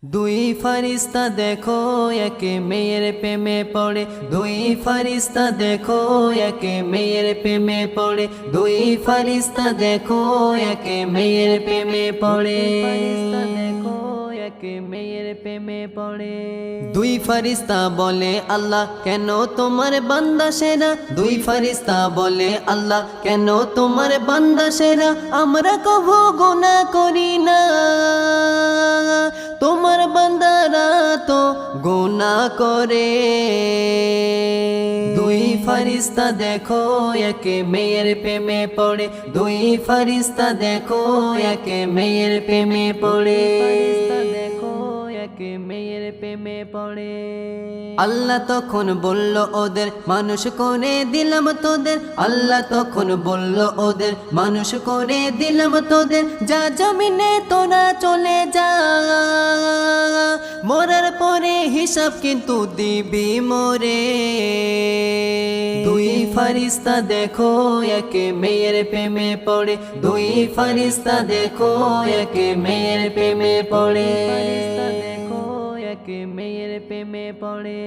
দুই ফারিস্তা দেখো একে মেয়ের প্রেমে পড়ে, দুই ফারিস্তা দেখো একে মেয়ের প্রেমে পড়ে, দুই ফারিস্তা দেখো একে মেয়ের প্রেমে পড়ে, মেয়ের প্রেমে পড়ে। দুই ফারিস্তা বলে আল্লাহ কেন তোমার বান্দা সেরা, দুই ফারিস্তা বলে আল্লাহ কেন তোমার বান্দা সেরা, আমরা কভু গুনাহ করি না, তোমার বান্দারা তো গুনাহ করে। দুই ফারিস্তা দেখো একে মেয়ের প্রেমে পড়ে, দুই ফারিস্তা দেখো একে মেয়ের প্রেমে পড়ে, মেয়ের প্রেমে পড়ে। আল্লাহ তখন বলল ওদের মানুষ করে দিলাম তোদের, আল্লাহ তখন বলল ওদের মানুষ করে দিলাম তোদের, যা জমিনে তোরা চলে যা, মরার পরে হিসাব কিন্তু দিবি মরে। দুই ফারিস্তা দেখো একে মেয়ের প্রেমে পড়ে, দুই ফারিস্তা দেখো একে মেয়ের প্রেমে পড়ে, মেয়ের প্রেমে পড়ে।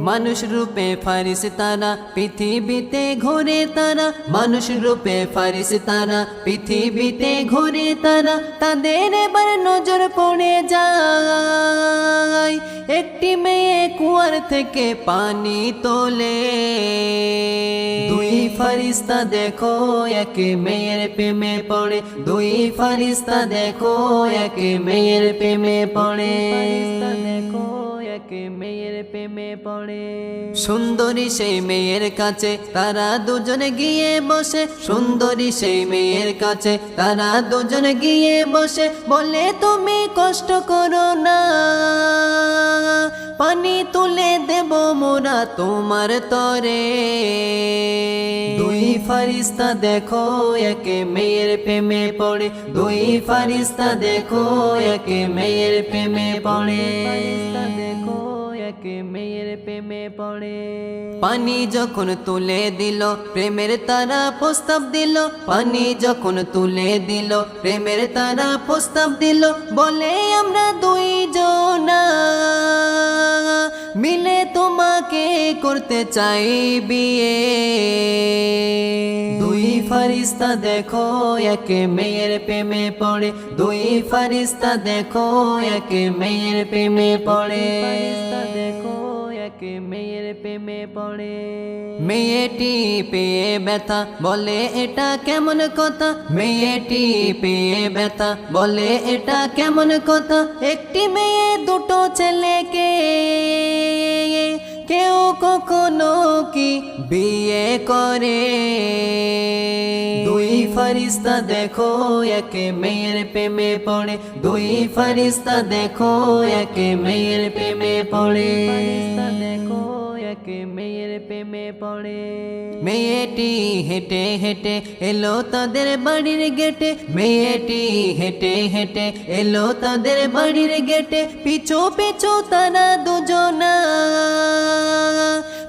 মানুষ রূপে ফারিস্তারা পৃথিবীতে ঘোরে তারা, মানুষ রূপে ফারিস্তারা পৃথিবীতে ঘোরে তারা, তাদের এবার নজর পড়ে যায় একটি মেয়ে কুয়ার থেকে পানি তোলে। দুই ফারিস্তা দেখো একে মেয়ের প্রেমে পড়ে, দুই ফারিস্তা দেখো একে মেয়ের প্রেমে পড়ে, মেয়ের প্রেমে পড়ে। সুন্দরী সেই মেয়ের কাছে তারা দুজনে গিয়ে বসে, সুন্দরী সেই মেয়ের কাছে তারা দুজনে গিয়ে বসে, বলে তুমি কষ্ট করো না, পানি তুলে দেব মোরা তোমার তরে। দুই ফারিস্তা দেখো একে মেয়ের প্রেমে পড়ে, দুই ফারিস্তা দেখো একে মেয়ের প্রেমে পড়ে, মেয়ের প্রেমে পড়ে। পানি যখন তুলে দিল প্রেমের তারা প্রস্তাব দিল, পানি যখন তুলে দিল প্রেমের তারা প্রস্তাব দিল, বলে আমরা দুইজনা মিলে তোমাকে করতে চাই বিয়ে। দুই ফারিস্তা দেখো একে মেয়ের প্রেমে পড়ে, দুই ফারিস্তা দেখো একে মেয়ের প্রেমে পড়ে, মেয়ের প্রেমে পড়ে। মেয়েটি পেয়ে ব্যথা বলে এটা কেমন কথা, মেয়েটি পেয়ে ব্যথা বলে এটা কেমন কথা, একটি মেয়ে দুটো ছেলেকে কেউ কখনো কি বিয়ে করে। দুই ফারিস্তা দেখো একে মেয়ের প্রেমে পড়ে, দুই ফারিস্তা দেখো একে মেয়ের প্রেমে পড়ে, মেয়ের প্রেমে পড়ে। মেয়েটি হেঁটে হেঁটে এলো তাদের বাড়ির গেটে, মেয়েটি হেঁটে হেঁটে এলো তাদের বাড়ির গেটে, পিছু পিছু তারা দুজনা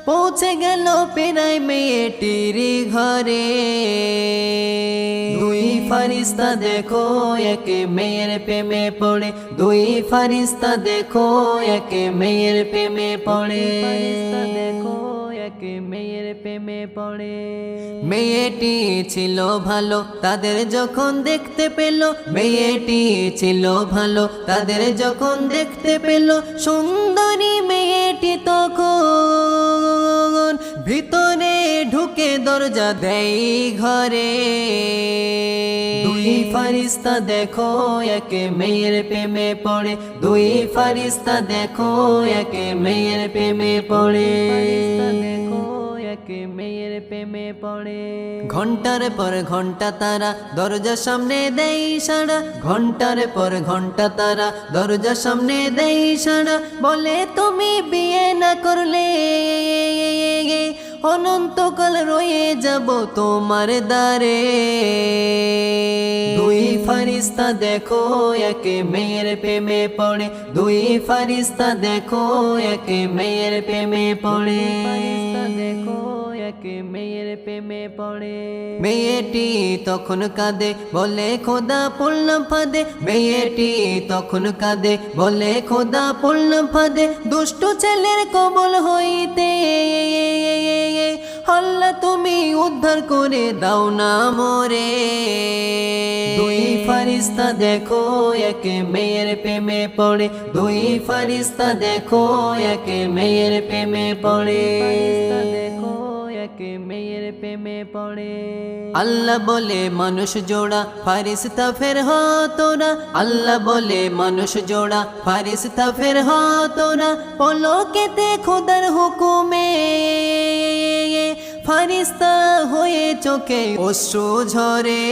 পৌঁছে গেল পেরায় মেয়েটির ঘরে। দুই ফারিস্তা দেখো একে মেয়ের প্রেমে পড়ে, দুই ফারিস্তা দেখো একে মেয়ের প্রেমে পড়ে, মেয়ের প্রেমে পড়ে। মেয়েটি ছিল ভালো তাদের যখন দেখতে পেল, মেয়েটি ছিল ভালো তাদের যখন দেখতে পেল, সুন্দরী মেয়েটি তখন ভিতরে ঢুকে দরজা দেয় ঘরে। দুই ফারিস্তা দেখো একে মেয়ের প্রেমে পড়ে, দুই ফারিস্তা দেখো একে মেয়ের প্রেমে পড়ে, মেয়ের প্রেমে পড়ে। ঘন্টার পর ঘন্টা তারা দরজার সামনে দেয় সাড়া, ঘন্টার পর ঘন্টা তারা দরজার সামনে দেয় সাড়া, বলে তুমি বিয়ে না করলে অনন্তকাল রয়ে যাব তোমার দ্বারে। দুই ফারিস্তা দেখো একে মেয়ের প্রেমে পড়ে, দুই ফারিস্তা দেখো একে মেয়ের প্রেমে পড়ে, একে মেয়ের প্রেমে পড়ে। মেয়েটি তখন কাঁদে বলে খোদা পড়লাম ফাঁদে, মেয়েটি তখন কাঁদে বলে খোদা পড়লাম ফাঁদে, দুষ্ট ছেলের কবল হইতে আল্লাহ তুমি উদ্ধার করে দাও না মোরে। দুই ফারিস্তা দেখো একে মেয়ের প্রেমে পড়ে, দুই ফারিস্তা দেখো একে মেয়ের প্রেমে পড়ে, দেখো একে মেয়ের প্রেমে পড়ে। আল্লাহ বলে মানুষ জোড়া ফারিস্তা ফের হ তোরা, আল্লাহ বলে মানুষ জোড়া ফারিস্তা ফের হ তোরা, পলকেতে খোদার হুকুমে ফারিস্তা হয়ে চোখে অশ্রু ঝরে।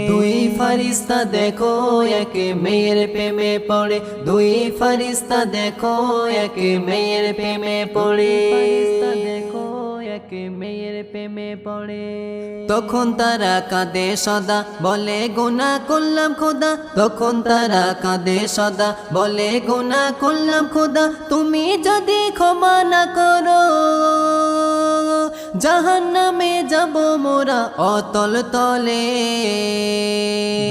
দুই ফারিস্তা দেখো একে মেয়ের প্রেমে পড়ে, দুই ফারিস্তা দেখো একে মেয়ের প্রেমে পড়ে, দেখো একে মেয়ের প্রেমে পড়ে। তখন তারা কাঁদে সদা বলে গুনাহ করলাম খোদা, তখন তারা কাঁদে সদা বলে গুনাহ করলাম খোদা, তুমি যদি ক্ষমা না করো জাহান্নামে যাব মোরা অতল তলে।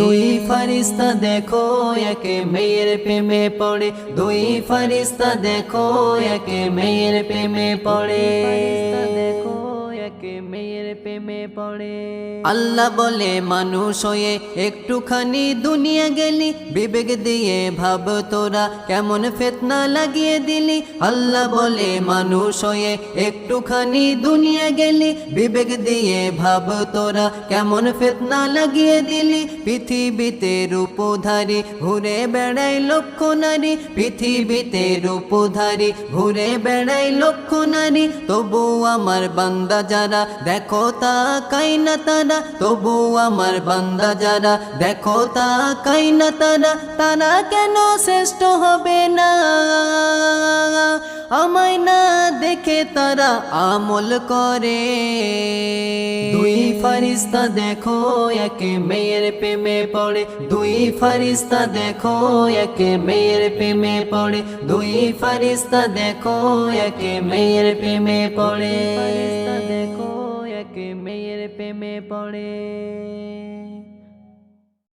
দুই ফারিস্তা দেখো একে মেয়ের প্রেমে পড়ে, দুই ফারিস্তা দেখো একে মেয়ের প্রেমে পড়ে, দেখো একে মেয়ের প্রেমে পড়ে। আল্লাহ বলে মানুষ হয়ে একটুখানি দুনিয়া গেলি, বিবেক দিয়ে ভাব তোরা কেমন ফিতনা লাগিয়ে দিলি। আল্লাহ বলে মানুষ হয়ে একটুখানি দুনিয়া গেলি, বিবেক দিয়ে ভাব তোরা কেমন ফিতনা লাগিয়ে দিলি। পৃথিবীতে রূপধারী ঘুরে বেড়াই লক্ষ নারী, পৃথিবীতে রূপধারী ঘুরে বেড়াই লক্ষ নারী, তবু আমার বান্দা যারা দেখো তা কাইনা তারা, তবু আমার বান্দা যারা দেখো তা কাইনা তারা, তারা কেন শ্রেষ্ঠ হবে না আমায় না দেখে তারা আমল করে। দুই ফারিস্তা দেখো একে মেয়ের প্রেমে পড়ে, দুই ফারিস্তা দেখো একে মেয়ের প্রেমে পড়ে, দুই ফারিস্তা দেখো একে মেয়ের প্রেমে পড়ে, দেখো একে মেয়ের প্রেমে পড়ে।